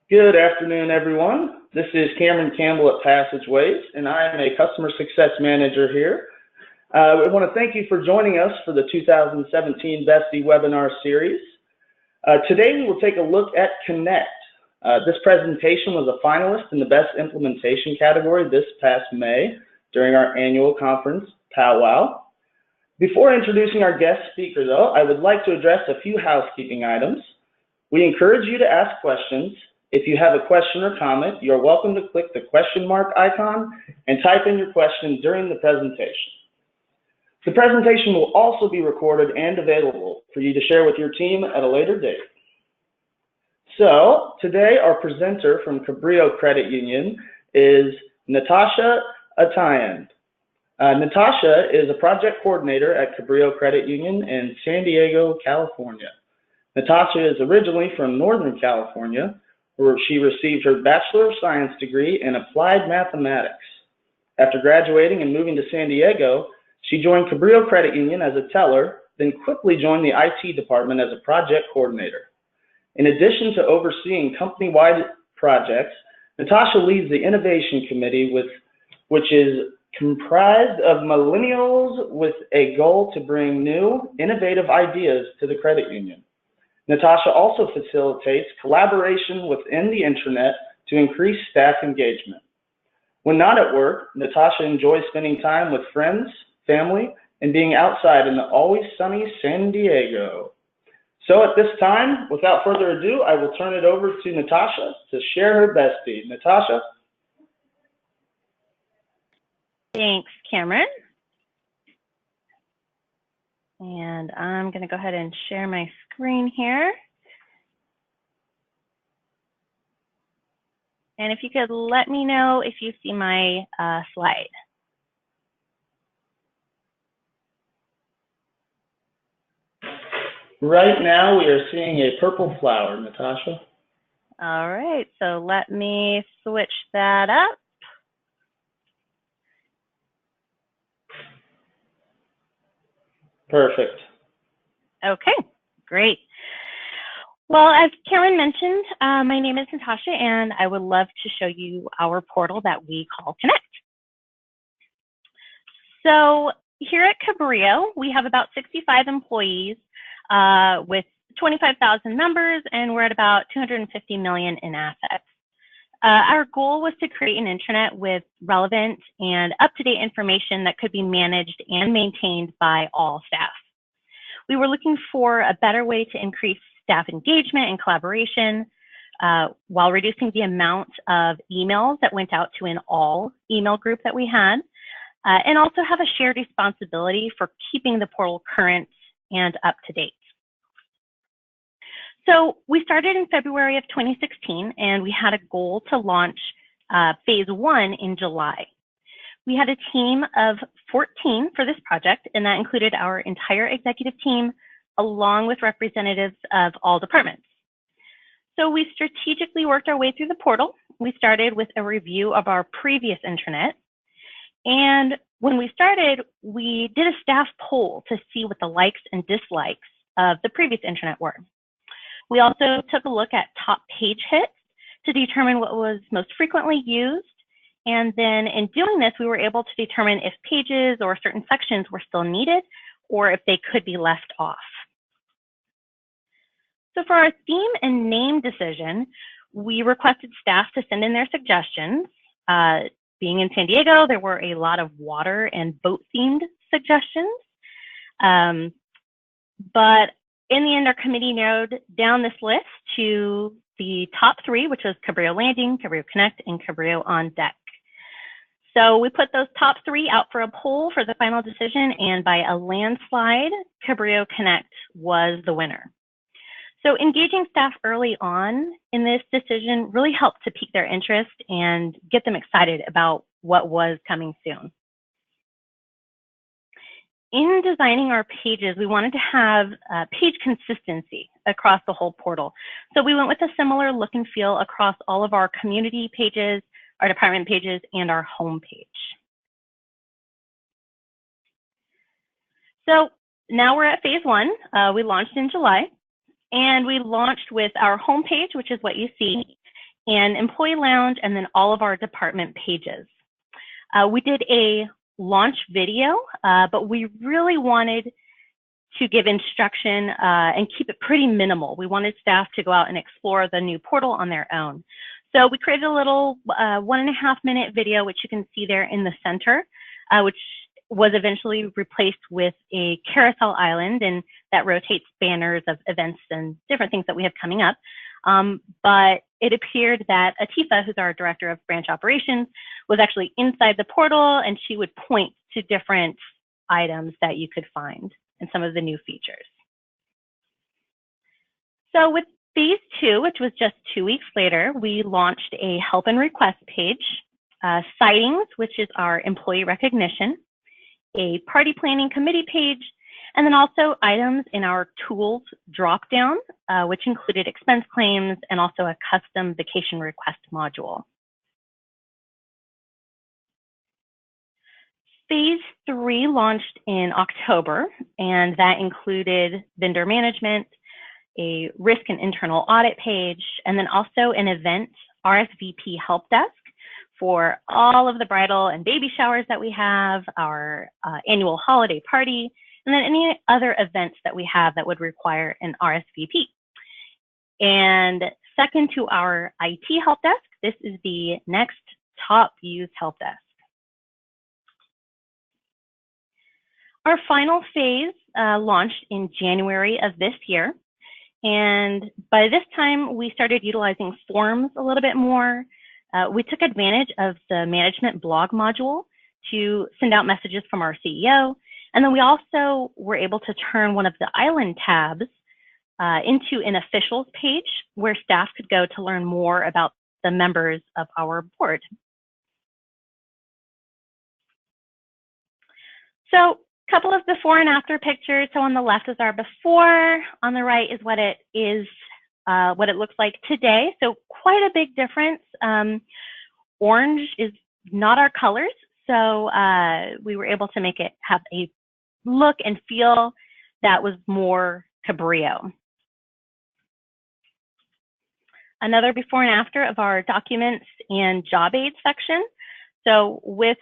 Good afternoon, everyone. This is Cameron Campbell at Passageways, and I am a Customer Success Manager here. I want to thank you for joining us for the 2017 Bestie webinar series. Today we will take a look at Connect. This presentation was a finalist in the Best Implementation category this past May during our annual conference, Powwow. Before introducing our guest speaker, though, I would like to address a few housekeeping items. We encourage you to ask questions. If you have a question or comment, you are welcome to click the question mark icon and type in your question during the presentation. The presentation will also be recorded and available for you to share with your team at a later date. So today our presenter from Cabrillo Credit Union is Natasha Atayan. Natasha is a project coordinator at Cabrillo Credit Union in San Diego, California. Natasha is originally from Northern California, where she received her Bachelor of Science degree in Applied Mathematics. After graduating and moving to San Diego, she joined Cabrillo Credit Union as a teller, then quickly joined the IT department as a project coordinator. In addition to overseeing company-wide projects, Natasha leads the Innovation Committee, which is comprised of millennials with a goal to bring new, innovative ideas to the credit union. Natasha also facilitates collaboration within the intranet to increase staff engagement. When not at work, Natasha enjoys spending time with friends, family, and being outside in the always sunny San Diego. So at this time, without further ado, I will turn it over to Natasha to share her bestie. Natasha? Thanks, Cameron. And I'm going to go ahead and share my screen here. And if you could let me know if you see my slide. Right now we are seeing a purple flower, Natasha. All right, so let me switch that up. Perfect. Okay, great. Well, as Karen mentioned, my name is Natasha, and I would love to show you our portal that we call Connect. So here at Cabrillo, we have about 65 employees with 25,000 members, and we're at about 250 million in assets. Our goal was to create an intranet with relevant and up-to-date information that could be managed and maintained by all staff. We were looking for a better way to increase staff engagement and collaboration while reducing the amount of emails that went out to an all email group that we had, and also have a shared responsibility for keeping the portal current and up to date. So we started in February of 2016, and we had a goal to launch phase 1 in July. We had a team of 14 for this project, and that included our entire executive team, along with representatives of all departments. So we strategically worked our way through the portal. We started with a review of our previous intranet. And when we started, we did a staff poll to see what the likes and dislikes of the previous intranet were. We also took a look at top page hits to determine what was most frequently used. And then in doing this, we were able to determine if pages or certain sections were still needed or if they could be left off. So for our theme and name decision, we requested staff to send in their suggestions. Being in San Diego, there were a lot of water and boat themed suggestions. But in the end, our committee narrowed down this list to the top 3, which was Cabrillo Landing, Cabrillo Connect, and Cabrillo On Deck. So we put those top 3 out for a poll for the final decision, and by a landslide, Cabrillo Connect was the winner. So engaging staff early on in this decision really helped to pique their interest and get them excited about what was coming soon. In designing our pages, we wanted to have page consistency across the whole portal. So we went with a similar look and feel across all of our community pages, our department pages, and our home page. So now we're at phase 1. We launched in July, and we launched with our home page, which is what you see, and employee lounge, and then all of our department pages. We did a launch video, but we really wanted to give instruction and keep it pretty minimal. We wanted staff to go out and explore the new portal on their own. So we created a little 1.5-minute video, which you can see there in the center, which was eventually replaced with a carousel island, and that rotates banners of events and different things that we have coming up. But it appeared that Atifa, who's our director of branch operations, was actually inside the portal, and she would point to different items that you could find and some of the new features. So with phase 2, which was just 2 weeks later, we launched a help and request page, sightings, which is our employee recognition, a party planning committee page, and then also items in our tools dropdown, which included expense claims and also a custom vacation request module. Phase 3 launched in October, and that included vendor management, a risk and internal audit page, and then also an event RSVP help desk for all of the bridal and baby showers that we have, our annual holiday party, and then any other events that we have that would require an RSVP. And second to our IT help desk, this is the next top used help desk. Our final phase launched in January of this year. And by this time, we started utilizing forms a little bit more. We took advantage of the management blog module to send out messages from our CEO. And then we also were able to turn one of the island tabs into an officials page where staff could go to learn more about the members of our board. So a couple of before and after pictures. So on the left is our before, on the right is what it looks like today. So quite a big difference. Orange is not our colors, so we were able to make it have a look and feel that was more Cabrillo. Another before and after of our documents and job aid section. So with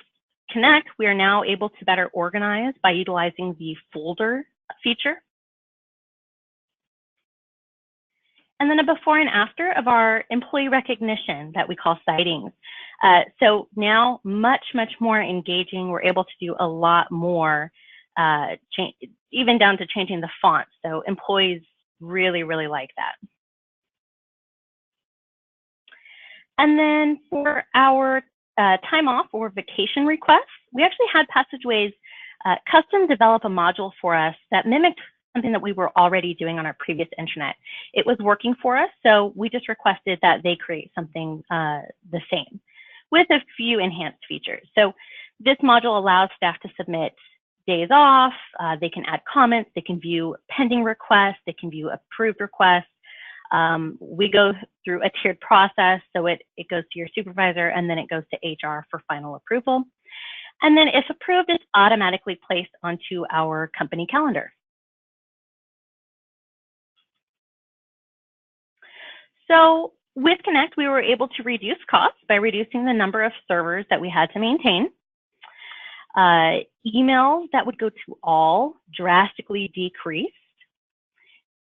Connect, we are now able to better organize by utilizing the folder feature. And then a before and after of our employee recognition that we call sightings. So now much more engaging. We're able to do a lot more, even down to changing the font. So employees really like that. And then for our time off or vacation requests, we actually had Passageways custom develop a module for us that mimicked something that we were already doing on our previous intranet. It was working for us, so we just requested that they create something the same with a few enhanced features. So this module allows staff to submit days off, they can add comments, they can view pending requests, they can view approved requests. We go through a tiered process, so it goes to your supervisor and then it goes to HR for final approval. And then if approved, it's automatically placed onto our company calendar. So with Connect, we were able to reduce costs by reducing the number of servers that we had to maintain. Emails that would go to all drastically decreased.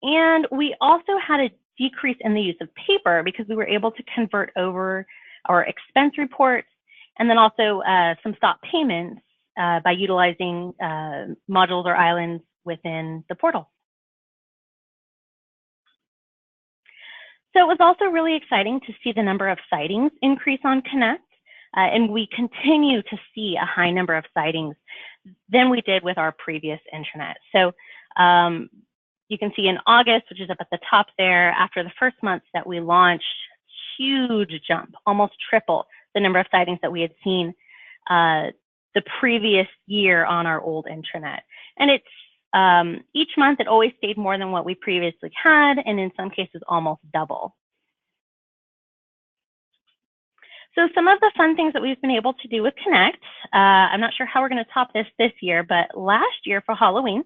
And we also had a decrease in the use of paper because we were able to convert over our expense reports and then also some stop payments by utilizing modules or islands within the portal. So it was also really exciting to see the number of sightings increase on Connect, and we continue to see a high number of sightings than we did with our previous intranet. So you can see in August, which is up at the top there, after the first month that we launched, huge jump, almost triple the number of sightings that we had seen the previous year on our old intranet. And it's each month it always stayed more than what we previously had, and in some cases almost double. So some of the fun things that we've been able to do with Connect, I'm not sure how we're going to top this year, but last year for Halloween,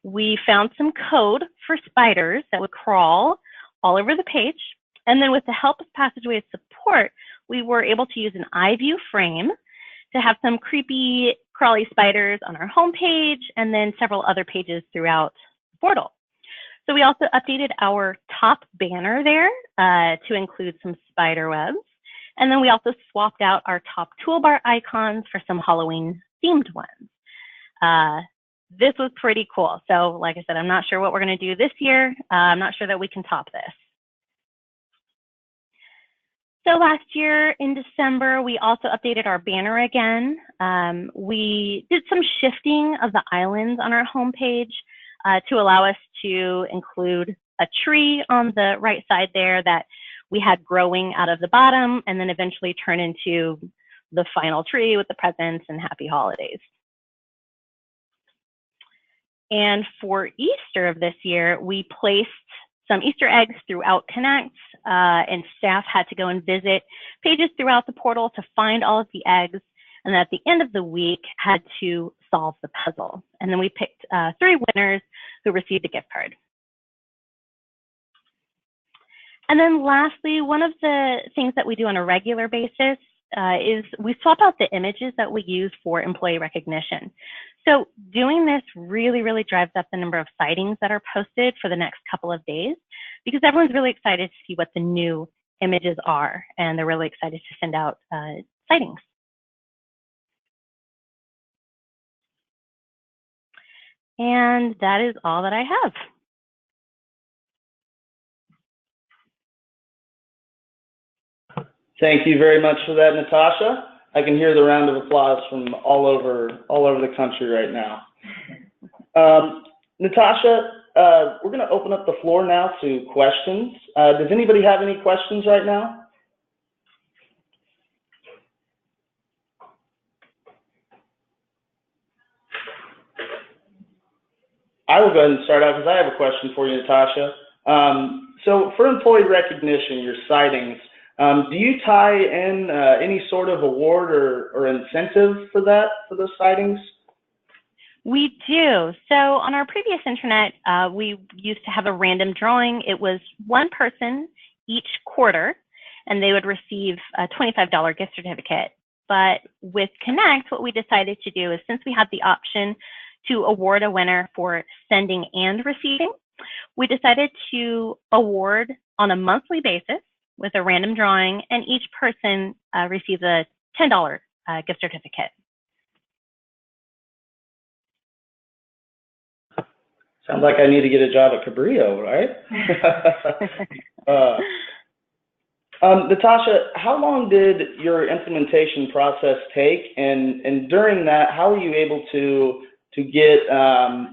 we found some code for spiders that would crawl all over the page. And then with the help of Passageway support, we were able to use an iView frame to have some creepy, crawly spiders on our homepage and then several other pages throughout the portal. So we also updated our top banner there to include some spider webs. And then we also swapped out our top toolbar icons for some Halloween themed ones. This was pretty cool. So like I said, I'm not sure what we're going to do this year. I'm not sure that we can top this. So last year in December, we also updated our banner again. We did some shifting of the islands on our homepage to allow us to include a tree on the right side there that we had growing out of the bottom and then eventually turn into the final tree with the presents and happy holidays. And for Easter of this year, we placed some Easter eggs throughout Connect, and staff had to go and visit pages throughout the portal to find all of the eggs, and at the end of the week had to solve the puzzle. And then we picked 3 winners who received a gift card. And then lastly, one of the things that we do on a regular basis is we swap out the images that we use for employee recognition. So doing this really, really drives up the number of sightings that are posted for the next couple of days, because everyone's really excited to see what the new images are, and they're really excited to send out sightings. And that is all that I have. Thank you very much for that, Natasha. I can hear the round of applause from all over the country right now. Natasha, we're going to open up the floor now to questions. Does anybody have any questions right now? I will go ahead and start out because I have a question for you, Natasha. So for employee recognition, your sightings, do you tie in any sort of award or incentive for that, for those sightings? We do. So on our previous intranet, we used to have a random drawing. It was one person each quarter, and they would receive a $25 gift certificate. But with Connect, what we decided to do is, since we had the option to award a winner for sending and receiving, we decided to award on a monthly basis with a random drawing, and each person receives a $10 gift certificate. Sounds like I need to get a job at Cabrillo, right? Natasha, how long did your implementation process take? And during that, how were you able to get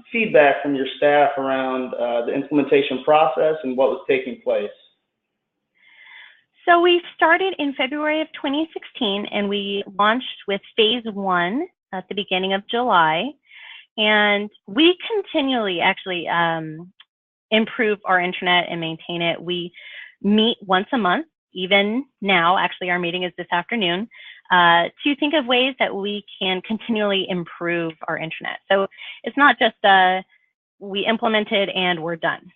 feedback from your staff around the implementation process and what was taking place? So we started in February of 2016, and we launched with phase 1 at the beginning of July. And we continually actually improve our intranet and maintain it. We meet once a month, even now, actually our meeting is this afternoon, to think of ways that we can continually improve our intranet. So it's not just we implemented and we're done.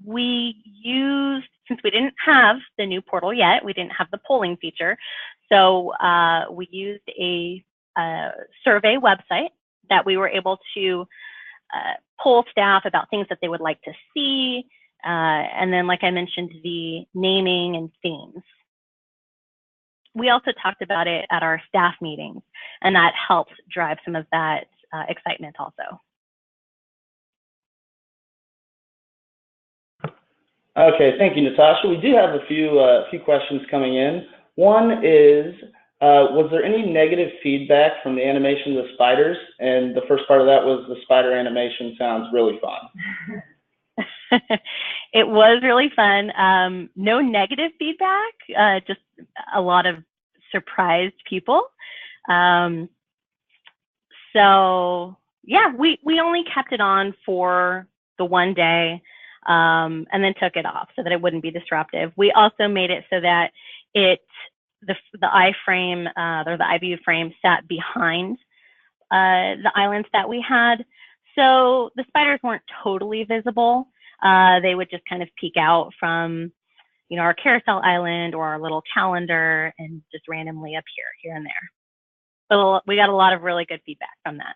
We used, since we didn't have the new portal yet, we didn't have the polling feature, so we used a survey website that we were able to poll staff about things that they would like to see, and then, like I mentioned, the naming and themes. We also talked about it at our staff meetings, and that helped drive some of that excitement also. Okay, thank you, Natasha. We do have a few questions coming in. One is, was there any negative feedback from the animation of the spiders? And the first part of that was, the spider animation sounds really fun. It was really fun. No negative feedback, just a lot of surprised people. So yeah, we only kept it on for the one day, and then took it off so that it wouldn't be disruptive. We also made it so that the iframe or the iView frame sat behind the islands that we had, so the spiders weren't totally visible, They would just kind of peek out from, our carousel island or our little calendar and just randomly appear here and there. So we got a lot of really good feedback from that.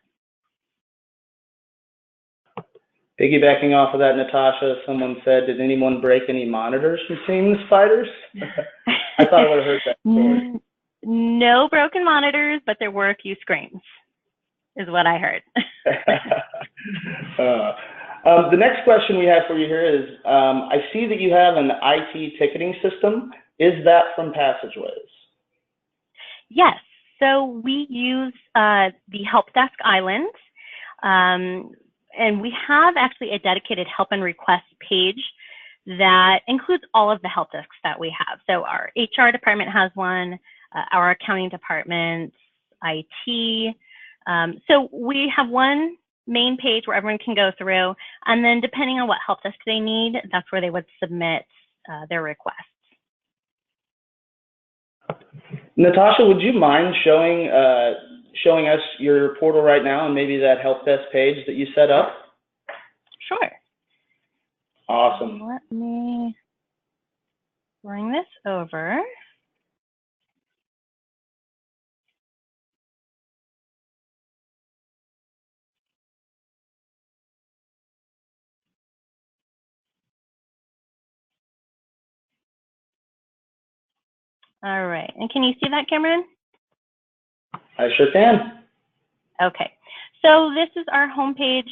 Piggybacking off of that, Natasha, someone said, did anyone break any monitors from seeing the spiders? I thought I would have heard that story. No broken monitors, but there were a few screams, is what I heard. The next question we have for you here is, I see that you have an IT ticketing system. Is that from Passageways? Yes. So we use the help desk island. And we have actually a dedicated help and request page that includes all of the help desks that we have. So our HR department has one, our accounting department, IT. So we have one main page where everyone can go through, and then depending on what help desk they need, that's where they would submit their requests. Natasha, would you mind showing us your portal right now and maybe that help desk page that you set up? Sure. Awesome. Let me bring this over. All right, and can you see that, Cameron? I sure can. Okay, so this is our homepage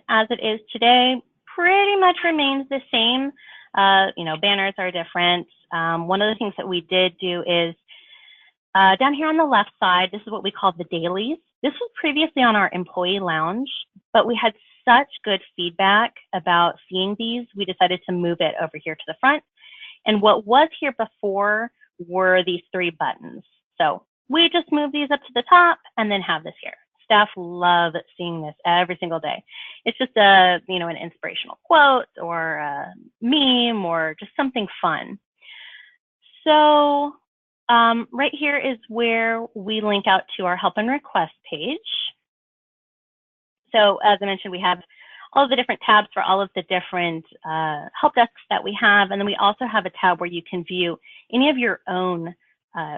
as it is today. Pretty much remains the same. Banners are different. One of the things that we did do is down here on the left side, this is what we call the dailies. This was previously on our employee lounge, but we had such good feedback about seeing these, we decided to move it over here to the front. And what was here before were these 3 buttons. So we just move these up to the top and then have this here. Staff love seeing this every single day. It's just an inspirational quote or a meme or just something fun. So right here is where we link out to our help and request page. So as I mentioned, we have all of the different tabs for all of the different help desks that we have. And then we also have a tab where you can view any of your own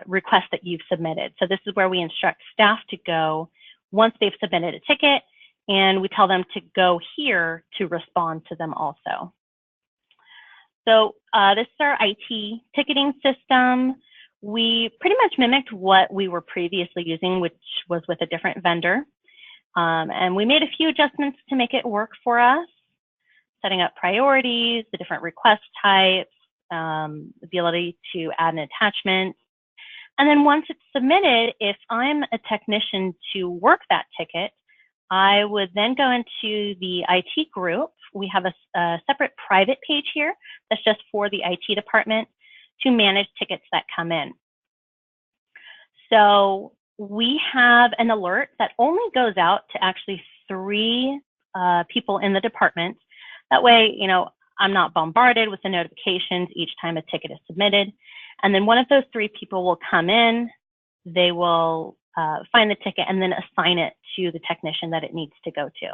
requests that you've submitted. So this is where we instruct staff to go once they've submitted a ticket, and we tell them to go here to respond to them also. So this is our IT ticketing system. We pretty much mimicked what we were previously using, which was with a different vendor. And we made a few adjustments to make it work for us, setting up priorities, the different request types, the ability to add an attachment. And then once it's submitted, if I'm a technician to work that ticket, I would then go into the IT group. We have a separate private page here that's just for the IT department to manage tickets that come in. So we have an alert that only goes out to actually 3 people in the department. That way, I'm not bombarded with the notifications each time a ticket is submitted. And then one of those 3 people will come in, they will find the ticket and then assign it to the technician that it needs to go to.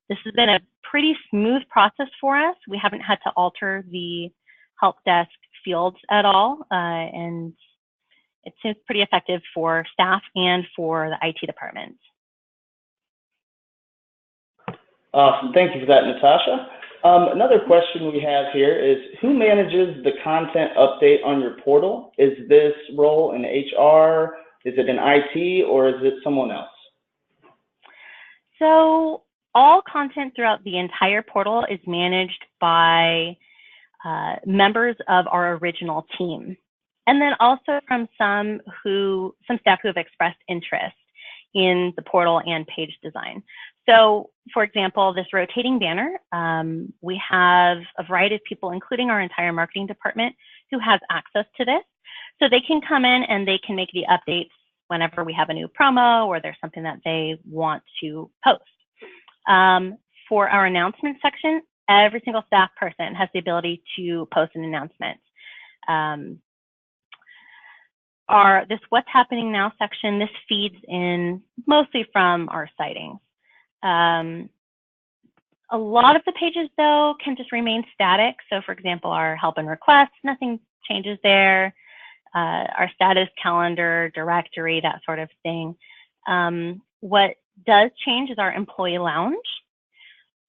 This has been a pretty smooth process for us. We haven't had to alter the help desk fields at all, and it seems pretty effective for staff and for the IT department. Awesome. Thank you for that, Natasha. Another question we have here is, who manages the content update on your portal? Is this role in HR? Is it in IT, or is it someone else? So all content throughout the entire portal is managed by members of our original team. And then also from some staff who have expressed interest in the portal and page design. So for example, this rotating banner, we have a variety of people, including our entire marketing department, who has access to this. So they can come in and they can make the updates whenever we have a new promo or there's something that they want to post. For our announcement section, every single staff person has the ability to post an announcement. This What's Happening Now section, this feeds in mostly from our sightings. A lot of the pages, though, can just remain static. So, for example, our help and requests, nothing changes there. Our status calendar, directory, that sort of thing. What does change is our employee lounge.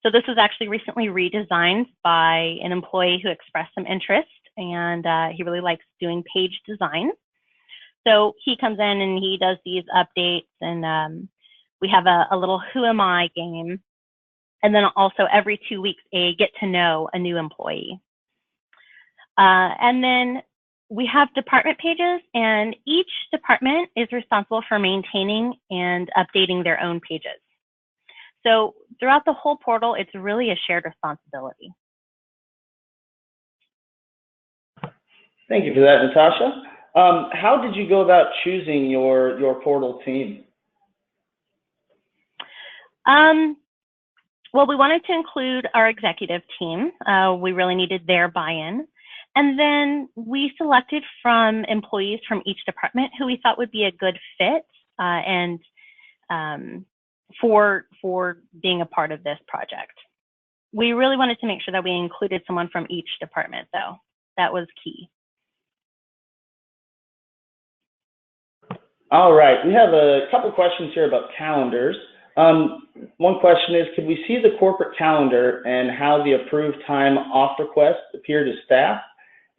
So this was actually recently redesigned by an employee who expressed some interest, and he really likes doing page design. So he comes in and he does these updates, and we have a little Who Am I game. And then also every 2 weeks, a get to know a new employee. And then we have department pages, and each department is responsible for maintaining and updating their own pages. So throughout the whole portal, it's really a shared responsibility. Thank you for that, Natasha. How did you go about choosing your portal team? Well, we wanted to include our executive team. We really needed their buy-in. And then we selected from employees from each department who we thought would be a good fit and for being a part of this project. We really wanted to make sure that we included someone from each department, though. That was key. All right, we have a couple questions here about calendars. One question is, could we see the corporate calendar and how the approved time off requests appear to staff?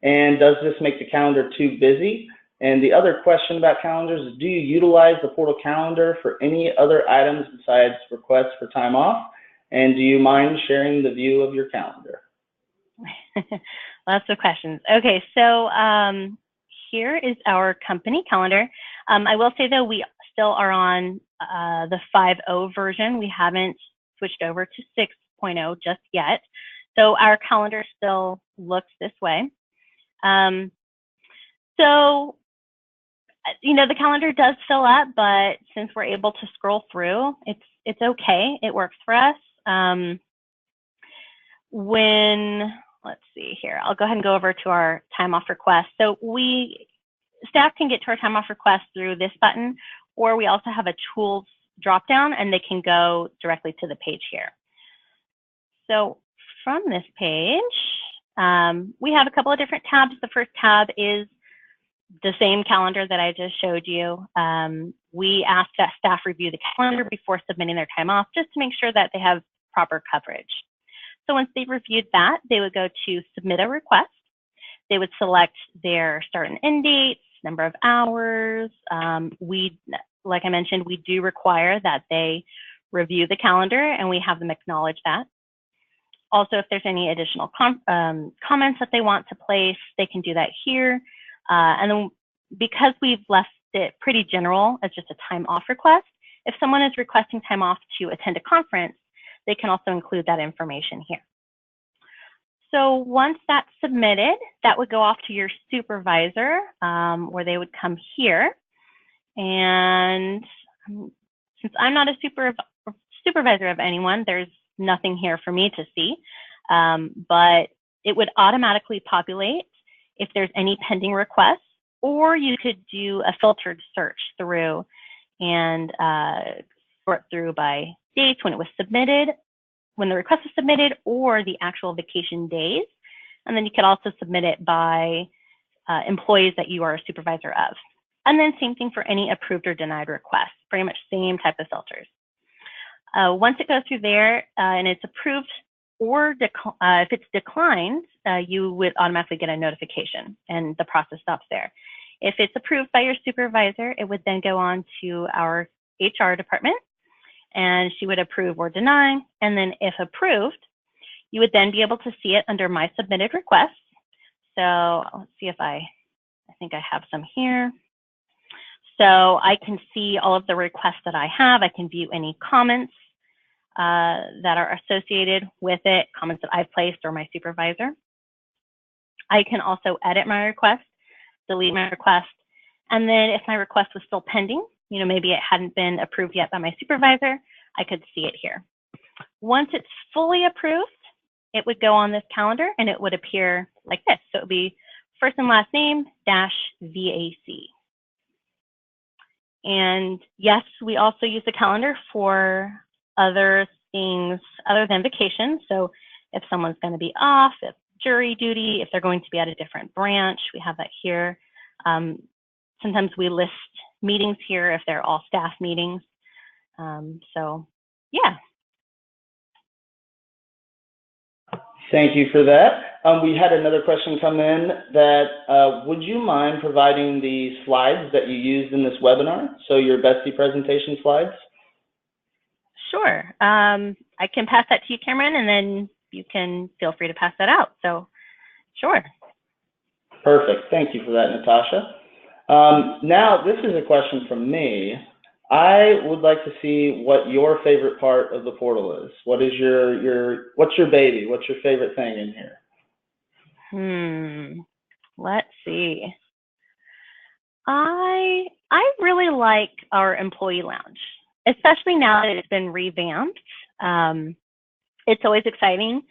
And does this make the calendar too busy? And the other question about calendars is, do you utilize the portal calendar for any other items besides requests for time off? And do you mind sharing the view of your calendar? Lots of questions. Okay, so here is our company calendar. I will say, though, we still are on the 5.0 version. We haven't switched over to 6.0 just yet. So our calendar still looks this way. So, you know, the calendar does fill up, but since we're able to scroll through, it's okay. It works for us. Let's see here, I'll go ahead and go over to our time off request. So staff can get to our time off request through this button, or we also have a tools drop down and they can go directly to the page here. So from this page, we have a couple of different tabs. The first tab is the same calendar that I just showed you. We ask that staff review the calendar before submitting their time off, just to make sure that they have proper coverage. So once they've reviewed that, they would go to submit a request. They would select their start and end dates, number of hours. Like I mentioned, we do require that they review the calendar, and we have them acknowledge that. Also, if there's any additional comments that they want to place, they can do that here. And then because we've left it pretty general as just a time off request, if someone is requesting time off to attend a conference, they can also include that information here. So once that's submitted, that would go off to your supervisor, where they would come here. And since I'm not a supervisor of anyone, there's nothing here for me to see, but it would automatically populate if there's any pending requests, or you could do a filtered search through and sort through by dates when it was submitted, when the request was submitted, or the actual vacation days. And then you could also submit it by employees that you are a supervisor of. And then same thing for any approved or denied requests, pretty much same type of filters. Once it goes through there and it's approved, or if it's declined, you would automatically get a notification and the process stops there. If it's approved by your supervisor, it would then go on to our HR department, and she would approve or deny. And then if approved, you would then be able to see it under My Submitted Requests. So let's see if I think I have some here. So I can see all of the requests that I have. I can view any comments that are associated with it, comments that I've placed or my supervisor. I can also edit my request, delete my request, and then if my request was still pending, you know, maybe it hadn't been approved yet by my supervisor, I could see it here. Once it's fully approved, it would go on this calendar and it would appear like this. So it would be first and last name -VAC. And yes, we also use the calendar for other things other than vacation. So if someone's going to be off, if jury duty, if they're going to be at a different branch, we have that here. Sometimes we list meetings here if they're all staff meetings. So yeah. Thank you for that. We had another question come in that would you mind providing the slides that you used in this webinar? So your Bestie presentation slides? Sure. I can pass that to you, Cameron, and then you can feel free to pass that out. So sure. Perfect. Thank you for that, Natasha. Now, this is a question from me. I would like to see what your favorite part of the portal is. What is what's your baby? What's your favorite thing in here? Let's see. I really like our employee lounge, especially now that it's been revamped. It's always exciting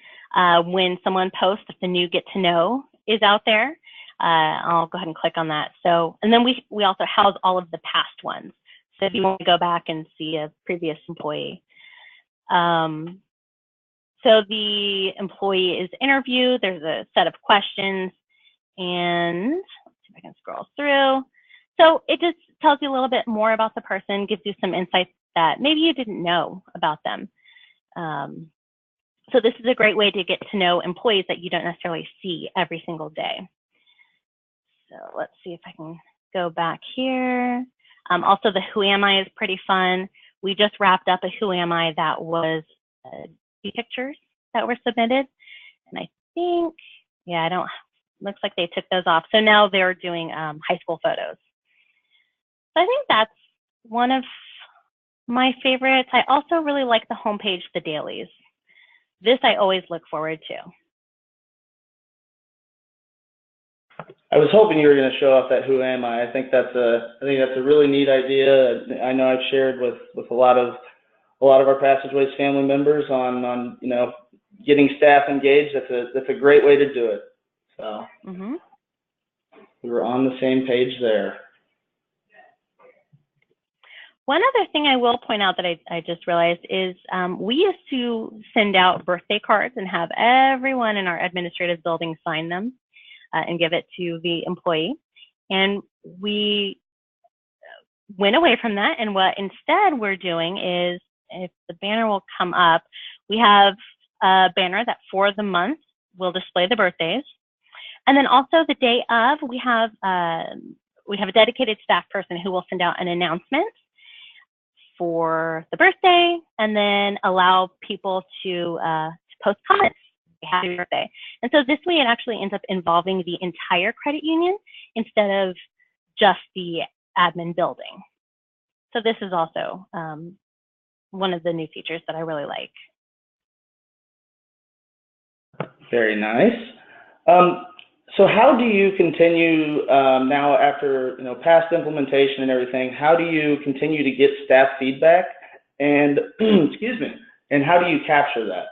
when someone posts that the new Get to Know is out there. I'll go ahead and click on that. So, and then we also house all of the past ones. So if you want to go back and see a previous employee. So the employee is interviewed, there's a set of questions, and let's see if I can scroll through. So it just tells you a little bit more about the person, gives you some insights that maybe you didn't know about them. So this is a great way to get to know employees that you don't necessarily see every single day. So let's see if I can go back here. Also, the Who Am I is pretty fun. We just wrapped up a Who Am I that was pictures that were submitted. And I think, yeah, looks like they took those off. So now they're doing high school photos. So I think that's one of my favorites. I also really like the homepage, the dailies. This I always look forward to. I was hoping you were going to show off that Who Am I. I think that's a really neat idea. I know I've shared with a lot of our Passageways family members on getting staff engaged. That's a great way to do it. So we were on the same page there. One other thing I will point out that I just realized is we used to send out birthday cards and have everyone in our administrative building sign them and give it to the employee. And we went away from that. And what instead we're doing is, if the banner will come up, we have a banner that for the month will display the birthdays. And then also the day of, we have a dedicated staff person who will send out an announcement for the birthday, and then allow people to post comments. Happy birthday. And so this way it actually ends up involving the entire credit union instead of just the admin building. So this is also one of the new features that I really like. Very nice. So how do you continue now after past implementation and everything? How do you continue to get staff feedback, and excuse me, and how do you capture that?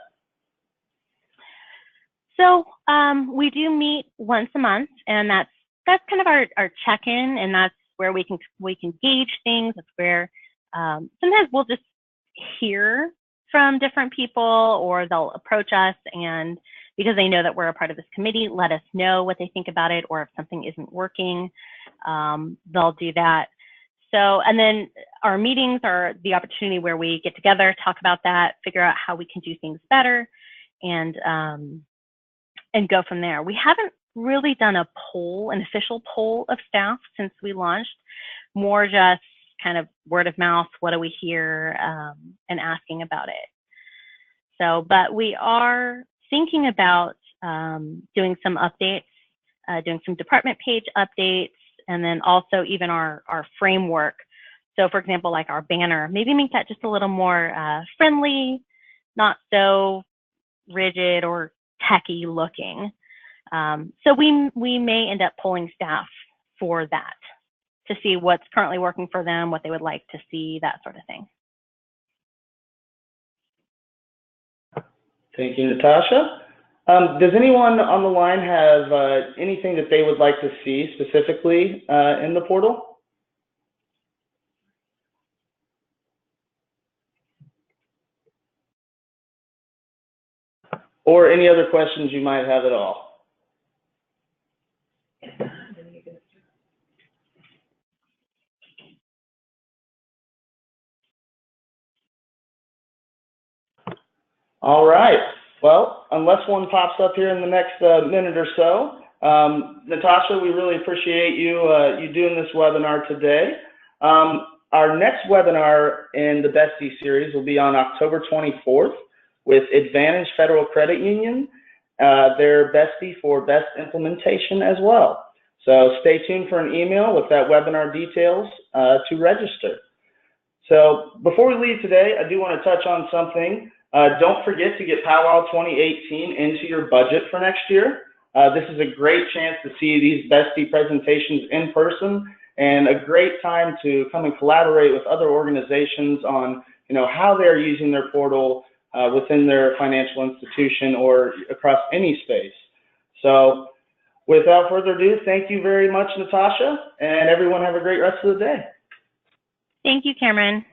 So we do meet once a month, and that's kind of our check-in, and that's where we can gauge things. That's where sometimes we'll just hear from different people, or they'll approach us, and because they know that we're a part of this committee, let us know what they think about it, or if something isn't working, they'll do that. So, and then our meetings are the opportunity where we get together, talk about that, figure out how we can do things better, and go from there. We haven't really done an official poll of staff since we launched, more just kind of word of mouth, what do we hear, and asking about it. So, but we are thinking about doing some updates, doing some department page updates, and then also even our framework. So for example, like our banner, maybe make that just a little more friendly, not so rigid or techy looking. So we may end up polling staff for that to see what's currently working for them, what they would like to see, that sort of thing. Thank you, Natasha. Does anyone on the line have anything that they would like to see specifically in the portal? or any other questions you might have at all. All right. Well, unless one pops up here in the next minute or so, Natasha, we really appreciate you doing this webinar today. Our next webinar in the Bestie series will be on October 24th with Advantage Federal Credit Union, their Bestie for Best Implementation as well. So stay tuned for an email with that webinar details to register. So before we leave today, I do want to touch on something. Don't forget to get Powwow 2018 into your budget for next year. This is a great chance to see these Bestie presentations in person, and a great time to come and collaborate with other organizations on, how they're using their portal within their financial institution or across any space. So without further ado, thank you very much, Natasha, and everyone have a great rest of the day. Thank you, Cameron.